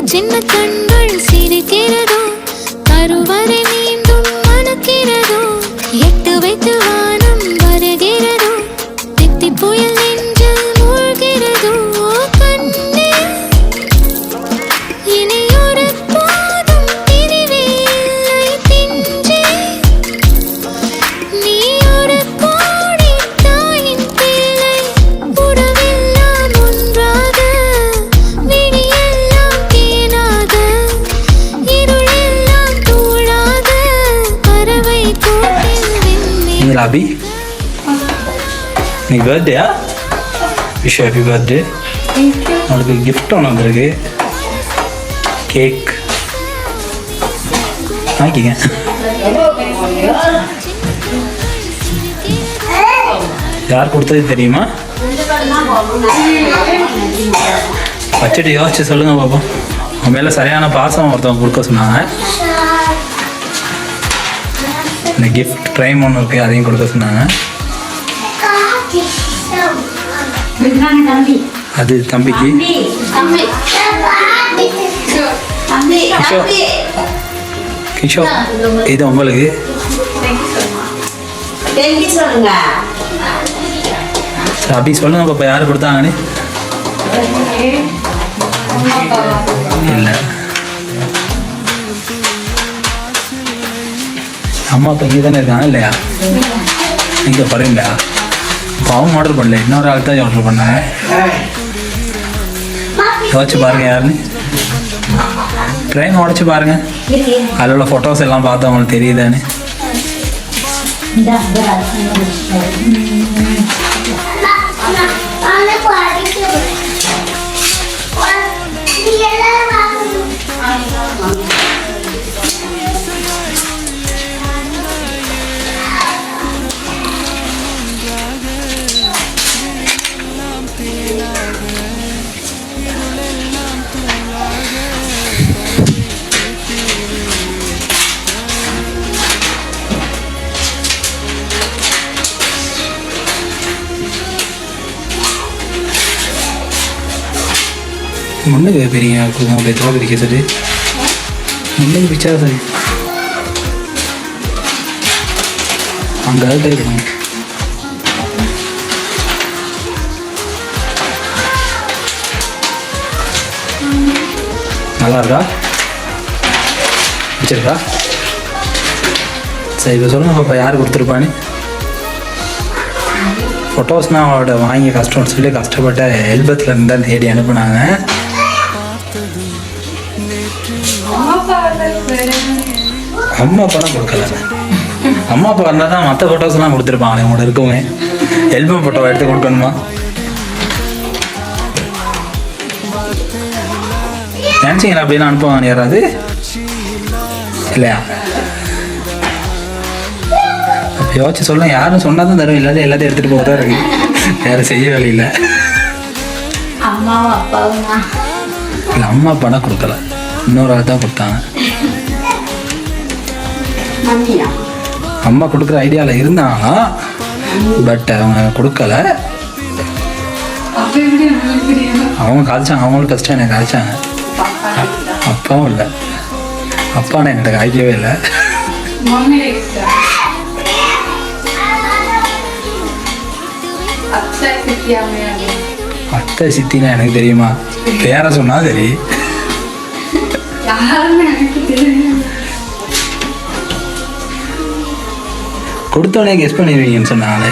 சின்ன கண்கள் சிரிக்கிறதோ கருவறை மீண்டும் மணக்கிறதோ எட்டு வைத்து வானம் வருகிறதோ தித்தி புயல் நெஞ்சில் மூழ்கிறதோ கண்ணே இனியொரு போதும் பிரிவே இல்லை பிஞ்சே நீ ஒரு கோடி தாயின் பிள்ளை உறவெல்லாம் ஒன்றாக விடியெல்லாம் தேனாக இருளெல்லாம் தூளாக பறவை கூட்டில் விண்மீன் அபி நீ பர்த்டேயா விஷ் ஹாப்பி பர்த்டே உனக்கு கிஃப்ட் ஒன்று வந்திருக்கு கேக் வாங்கிக்கிங்க யார் கொடுத்தது தெரியுமா வச்சுட்டு யோசிச்சு சொல்லுங்க பாப்போம் உன் மேலே சரியான பாசம் ஒருத்தவங்க கொடுக்க சொன்னாங்க இந்த கிஃப்ட் ட்ரைம் ஒன்று இருக்குது அதையும் கொடுக்க சொன்னாங்க அது தம்பிக்கு கிஷோர் கிஷோர் இது உங்களுக்கு அப்படி சொல்லுங்க பாப்பா யார் கொடுத்தாங்கன்னு இல்லை அம்மா அப்பா இங்கே தானே இருக்காங்க இல்லையா இங்கே பரவாயில்லையா இப்போ அவங்க ஆர்டர் பண்ணல இன்னொரு ஆள் தான் ஆர்டர் பண்ணாங்க யோசிச்சு பாருங்கள் யாருன்னு ட்ரெயின் உடச்சி பாருங்கள் அதில் உள்ள ஃபோட்டோஸ் எல்லாம் பார்த்தா அவங்களுக்கு தெரியுதான்னு முன்னுக்கு பெரிய உங்களுடைய தோப்பிரிக்க சரி முன்னுக்கு பிச்சா சரி அங்கே இருக்கணும் நல்லா இருக்கா பிடிச்சிருக்கா சரி இப்போ சொல்லுங்கள் பாப்பா யார் கொடுத்துருப்பான்னு ஃபோட்டோஸ்னால் அவளோட வாங்கி கஷ்டம்னு சொல்லி கஷ்டப்பட்ட எல்பத்தில் இருந்தால் தேடி அனுப்புனாங்க அம்மா அப்பாலாம் கொடுக்கல அம்மா அப்பா இருந்தால் தான் மற்ற ஃபோட்டோஸ்லாம் கொடுத்துருப்பாங்க அவங்களோட இருக்கவங்க எல்பம் ஃபோட்டோ எடுத்து கொடுக்கணுமா நினச்சிங்களா அப்படின்னு அனுப்புவாங்க யாராவது இல்லையா அப்போ யோசிச்சு சொல்லுங்க யாரும் சொன்னால் தான் தரும் இல்லாத எல்லாத்தையும் எடுத்துகிட்டு போக தான் இருக்கு யாரும் செய்ய வேலை இல்லை இல்லை அம்மா அப்பானா கொடுக்கல இன்னொரு ஆள் தான் கொடுத்தாங்க அம்மா கொடுக்குற ஐடியாவில் இருந்தாங்க பட் அவங்க கொடுக்கல அவங்க காய்ச்சாங்க அவங்களுக்கு கஷ்டம் எனக்கு காய்ச்சாங்க அப்பாவும் இல்லை அப்பானா என்கிட்ட காய்க்கவே இல்லை அத்தை சித்தினா எனக்கு தெரியுமா பேரை சொன்னா சரி கொடுத்தோடனே கெஸ் பண்ணிடுவீங்கன்னு சொன்னாங்களே